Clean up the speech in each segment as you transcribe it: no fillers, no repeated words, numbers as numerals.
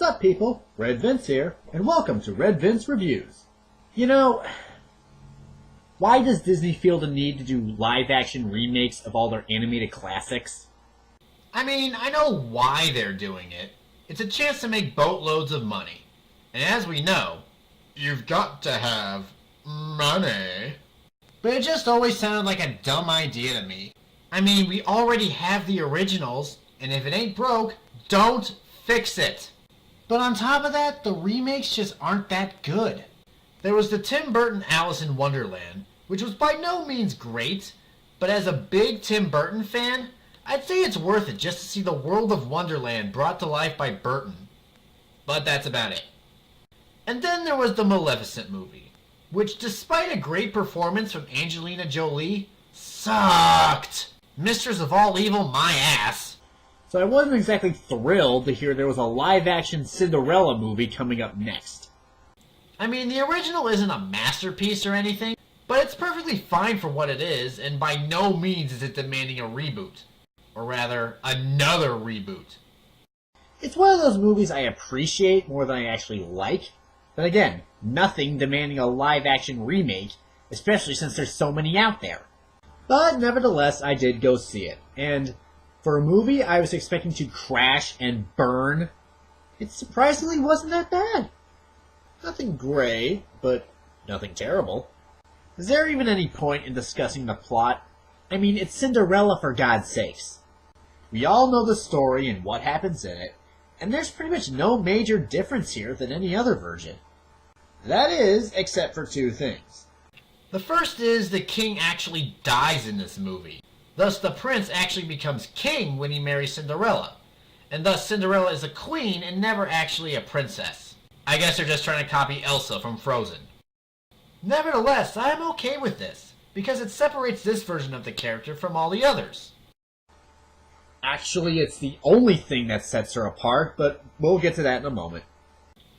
What's up, people? Red Vince here, and welcome to Red Vince Reviews. You know, why does Disney feel the need to do live-action remakes of all their animated classics? I mean, I know why they're doing it. It's a chance to make boatloads of money. And as we know, you've got to have money. But it just always sounded like a dumb idea to me. I mean, we already have the originals, and if it ain't broke, don't fix it. But on top of that, the remakes just aren't that good. There was the Tim Burton Alice in Wonderland, which was by no means great, but as a big Tim Burton fan, I'd say it's worth it just to see the world of Wonderland brought to life by Burton. But that's about it. And then there was the Maleficent movie, which despite a great performance from Angelina Jolie, sucked. Mistress of All Evil, my ass. So I wasn't exactly thrilled to hear there was a live-action Cinderella movie coming up next. I mean, the original isn't a masterpiece or anything, but it's perfectly fine for what it is, and by no means is it demanding a reboot. Or rather, another reboot. It's one of those movies I appreciate more than I actually like, but again, nothing demanding a live-action remake, especially since there's so many out there. But nevertheless, I did go see it, and for a movie I was expecting to crash and burn, it surprisingly wasn't that bad. Nothing great, but nothing terrible. Is there even any point in discussing the plot? I mean, it's Cinderella, for God's sakes. We all know the story and what happens in it, and there's pretty much no major difference here than any other version. That is, except for two things. The first is the king actually dies in this movie. Thus the prince actually becomes king when he marries Cinderella. And thus Cinderella is a queen and never actually a princess. I guess they're just trying to copy Elsa from Frozen. Nevertheless, I'm okay with this, because it separates this version of the character from all the others. Actually, it's the only thing that sets her apart, but we'll get to that in a moment.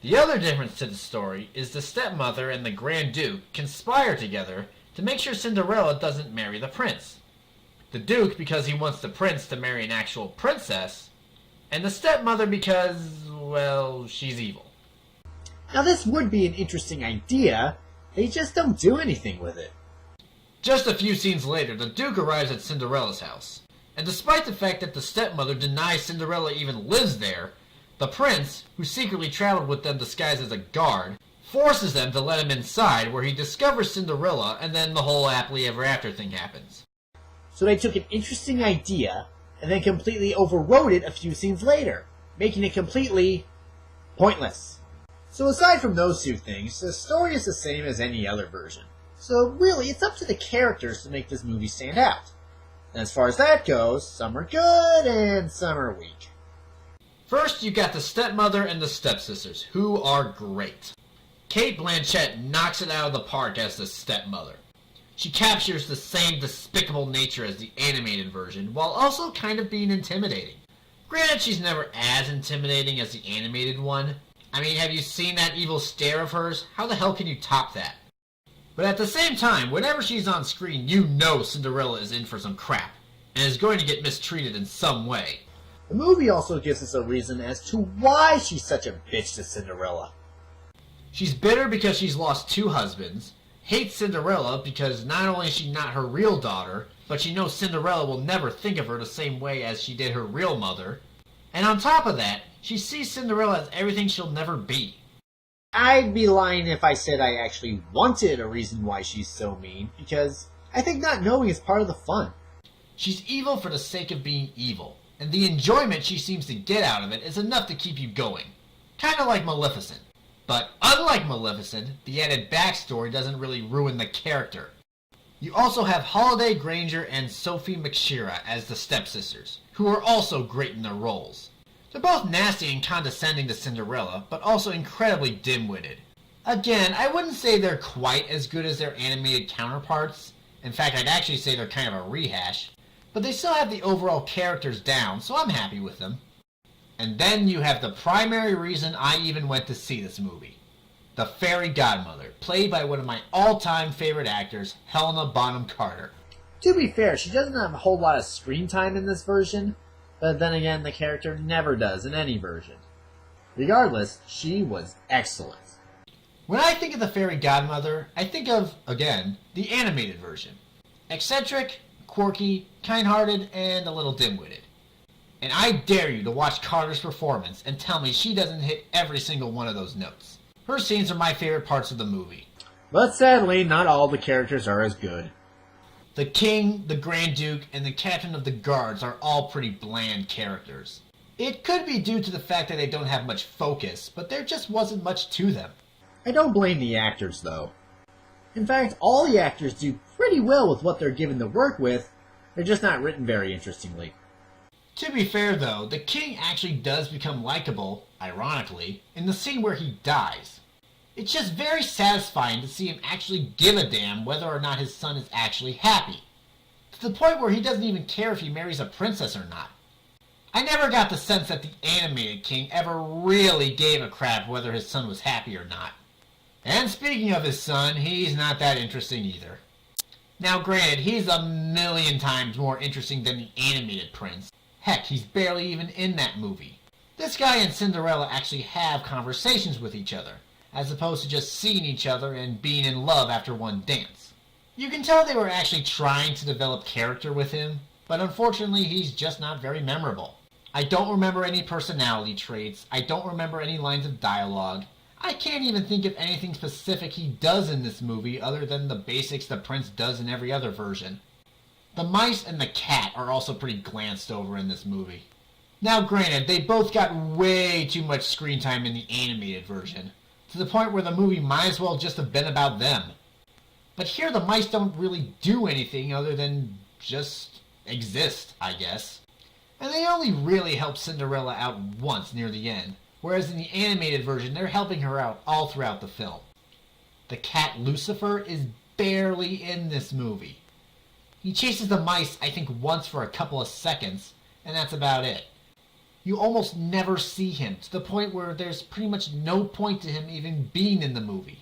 The other difference to the story is the stepmother and the Grand Duke conspire together to make sure Cinderella doesn't marry the prince. The Duke because he wants the prince to marry an actual princess, and the stepmother because, well, she's evil. Now this would be an interesting idea, they just don't do anything with it. Just a few scenes later, the Duke arrives at Cinderella's house, and despite the fact that the stepmother denies Cinderella even lives there, the prince, who secretly traveled with them disguised as a guard, forces them to let him inside where he discovers Cinderella, and then the whole happily ever after thing happens. So they took an interesting idea, and then completely overrode it a few scenes later, making it completely pointless. So aside from those two things, the story is the same as any other version. So really, it's up to the characters to make this movie stand out. And as far as that goes, some are good and some are weak. First, you got the stepmother and the stepsisters, who are great. Cate Blanchett knocks it out of the park as the stepmother. She captures the same despicable nature as the animated version, while also kind of being intimidating. Granted, she's never as intimidating as the animated one. I mean, have you seen that evil stare of hers? How the hell can you top that? But at the same time, whenever she's on screen, you know Cinderella is in for some crap, and is going to get mistreated in some way. The movie also gives us a reason as to why she's such a bitch to Cinderella. She's bitter because she's lost two husbands, hates Cinderella because not only is she not her real daughter, but she knows Cinderella will never think of her the same way as she did her real mother, and on top of that, she sees Cinderella as everything she'll never be. I'd be lying if I said I actually wanted a reason why she's so mean, because I think not knowing is part of the fun. She's evil for the sake of being evil, and the enjoyment she seems to get out of it is enough to keep you going. Kinda like Maleficent. But unlike Maleficent, the added backstory doesn't really ruin the character. You also have Holiday Granger and Sophie McShera as the stepsisters, who are also great in their roles. They're both nasty and condescending to Cinderella, but also incredibly dim-witted. Again, I wouldn't say they're quite as good as their animated counterparts. In fact, I'd actually say they're kind of a rehash. But they still have the overall characters down, so I'm happy with them. And then you have the primary reason I even went to see this movie. The fairy godmother, played by one of my all-time favorite actors, Helena Bonham Carter. To be fair, she doesn't have a whole lot of screen time in this version, but then again, the character never does in any version. Regardless, she was excellent. When I think of the fairy godmother, I think of, again, the animated version. Eccentric, quirky, kind-hearted, and a little dim-witted. And I dare you to watch Carter's performance and tell me she doesn't hit every single one of those notes. Her scenes are my favorite parts of the movie. But sadly, not all the characters are as good. The King, the Grand Duke, and the Captain of the Guards are all pretty bland characters. It could be due to the fact that they don't have much focus, but there just wasn't much to them. I don't blame the actors, though. In fact, all the actors do pretty well with what they're given to work with, they're just not written very interestingly. To be fair, though, the King actually does become likable, ironically, in the scene where he dies. It's just very satisfying to see him actually give a damn whether or not his son is actually happy. To the point where he doesn't even care if he marries a princess or not. I never got the sense that the animated King ever really gave a crap whether his son was happy or not. And speaking of his son, he's not that interesting either. Now granted, he's a million times more interesting than the animated prince. Heck, he's barely even in that movie. This guy and Cinderella actually have conversations with each other, as opposed to just seeing each other and being in love after one dance. You can tell they were actually trying to develop character with him, but unfortunately he's just not very memorable. I don't remember any personality traits, I don't remember any lines of dialogue. I can't even think of anything specific he does in this movie other than the basics the prince does in every other version. The mice and the cat are also pretty glanced over in this movie. Now granted, they both got way too much screen time in the animated version, to the point where the movie might as well just have been about them. But here the mice don't really do anything other than just exist, I guess. And they only really help Cinderella out once near the end, whereas in the animated version they're helping her out all throughout the film. The cat Lucifer is barely in this movie. He chases the mice, I think, once for a couple of seconds, and that's about it. You almost never see him, to the point where there's pretty much no point to him even being in the movie.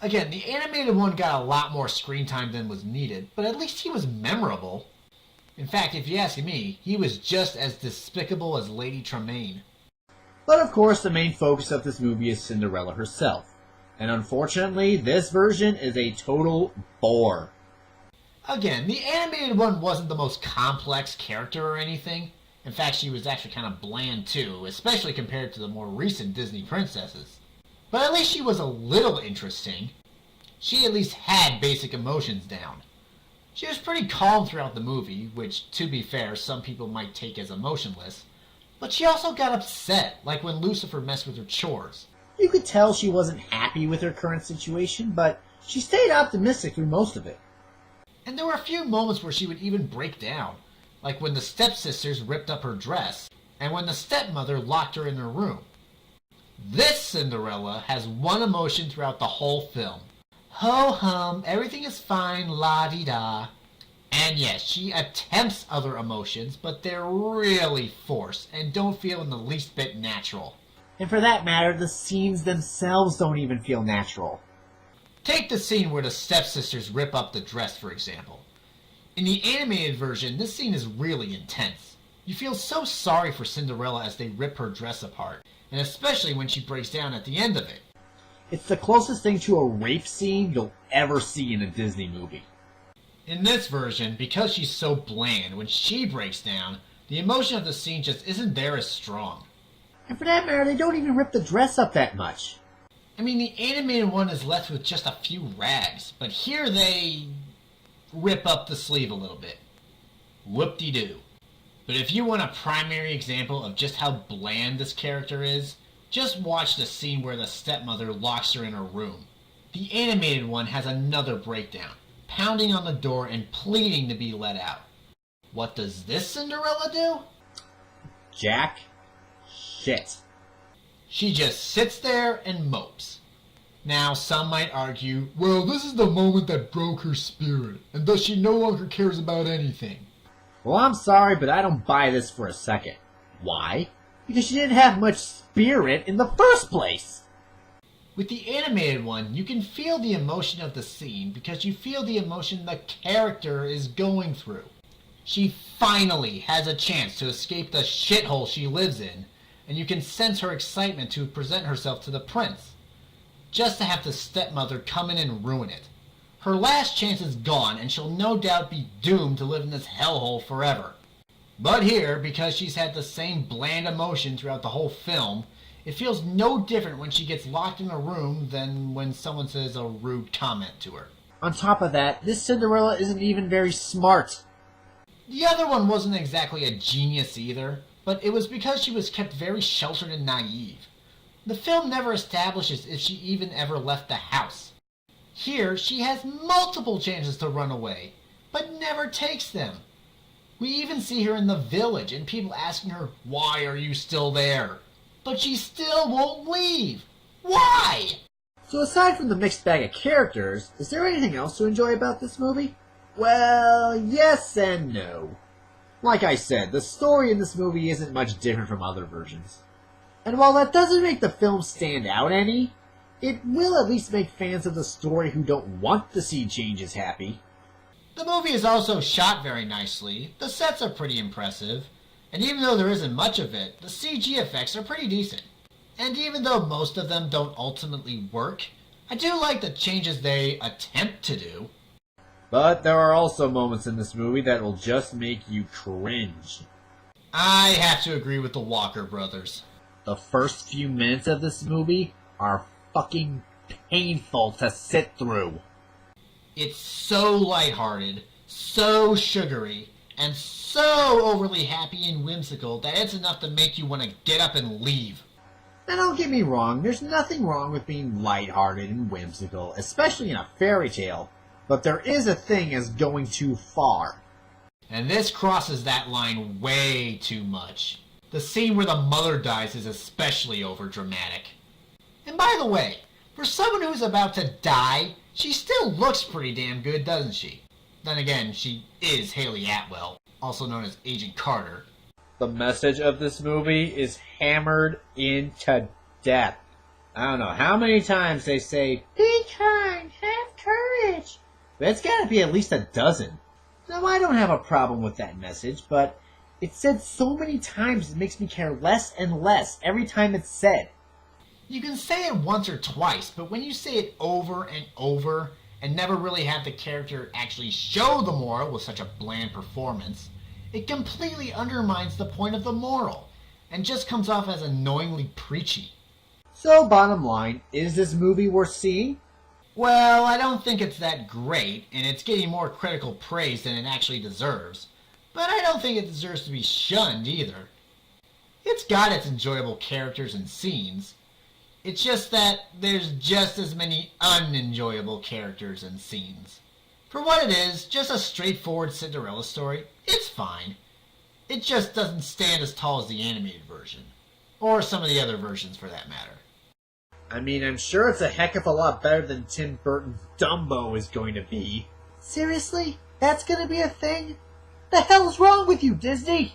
Again, the animated one got a lot more screen time than was needed, but at least he was memorable. In fact, if you ask me, he was just as despicable as Lady Tremaine. But of course, the main focus of this movie is Cinderella herself. And unfortunately, this version is a total bore. Again, the animated one wasn't the most complex character or anything. In fact, she was actually kind of bland too, especially compared to the more recent Disney princesses. But at least she was a little interesting. She at least had basic emotions down. She was pretty calm throughout the movie, which, to be fair, some people might take as emotionless. But she also got upset, like when Lucifer messed with her chores. You could tell she wasn't happy with her current situation, but she stayed optimistic through most of it. And there were a few moments where she would even break down, like when the stepsisters ripped up her dress, and when the stepmother locked her in her room. This Cinderella has one emotion throughout the whole film. Ho-hum, everything is fine, la-di-da. And yes, she attempts other emotions, but they're really forced and don't feel in the least bit natural. And for that matter, the scenes themselves don't even feel natural. Take the scene where the stepsisters rip up the dress, for example. In the animated version, this scene is really intense. You feel so sorry for Cinderella as they rip her dress apart, and especially when she breaks down at the end of it. It's the closest thing to a rape scene you'll ever see in a Disney movie. In this version, because she's so bland, when she breaks down, the emotion of the scene just isn't there as strong. And for that matter, they don't even rip the dress up that much. I mean, the animated one is left with just a few rags, but here they rip up the sleeve a little bit. Whoop-de-doo. But if you want a primary example of just how bland this character is, just watch the scene where the stepmother locks her in her room. The animated one has another breakdown, pounding on the door and pleading to be let out. What does this Cinderella do? Jack shit. She just sits there and mopes. Now, some might argue, well, this is the moment that broke her spirit, and thus she no longer cares about anything. Well, I'm sorry, but I don't buy this for a second. Why? Because she didn't have much spirit in the first place. With the animated one, you can feel the emotion of the scene because you feel the emotion the character is going through. She finally has a chance to escape the shithole she lives in, and you can sense her excitement to present herself to the prince, just to have the stepmother come in and ruin it. Her last chance is gone, and she'll no doubt be doomed to live in this hellhole forever. But here, because she's had the same bland emotion throughout the whole film, it feels no different when she gets locked in a room than when someone says a rude comment to her. On top of that, this Cinderella isn't even very smart. The other one wasn't exactly a genius either, but it was because she was kept very sheltered and naive. The film never establishes if she even ever left the house. Here, she has multiple chances to run away, but never takes them. We even see her in the village and people asking her, "Why are you still there?" But she still won't leave. Why? So aside from the mixed bag of characters, is there anything else to enjoy about this movie? Well, yes and no. Like I said, the story in this movie isn't much different from other versions. And while that doesn't make the film stand out any, it will at least make fans of the story who don't want to see changes happy. The movie is also shot very nicely, the sets are pretty impressive, and even though there isn't much of it, the CG effects are pretty decent. And even though most of them don't ultimately work, I do like the changes they attempt to do. But there are also moments in this movie that will just make you cringe. I have to agree with the Walker brothers. The first few minutes of this movie are fucking painful to sit through. It's so lighthearted, so sugary, and so overly happy and whimsical that it's enough to make you want to get up and leave. Now don't get me wrong, there's nothing wrong with being lighthearted and whimsical, especially in a fairy tale, but there is a thing as going too far. And this crosses that line way too much. The scene where the mother dies is especially overdramatic. And by the way, for someone who's about to die, she still looks pretty damn good, doesn't she? Then again, she is Haley Atwell, also known as Agent Carter. The message of this movie is hammered into death. I don't know how many times they say, "Be kind, have courage." But it's gotta be at least a dozen. Now, I don't have a problem with that message, but it's said so many times it makes me care less and less every time it's said. You can say it once or twice, but when you say it over and over and never really have the character actually show the moral with such a bland performance, it completely undermines the point of the moral and just comes off as annoyingly preachy. So, bottom line, is this movie worth seeing? Well, I don't think it's that great, and it's getting more critical praise than it actually deserves, but I don't think it deserves to be shunned either. It's got its enjoyable characters and scenes. It's just that there's just as many unenjoyable characters and scenes. For what it is, just a straightforward Cinderella story, it's fine. It just doesn't stand as tall as the animated version. Or some of the other versions for that matter. I mean, I'm sure it's a heck of a lot better than Tim Burton's Dumbo is going to be. Seriously? That's gonna be a thing? The hell's wrong with you, Disney?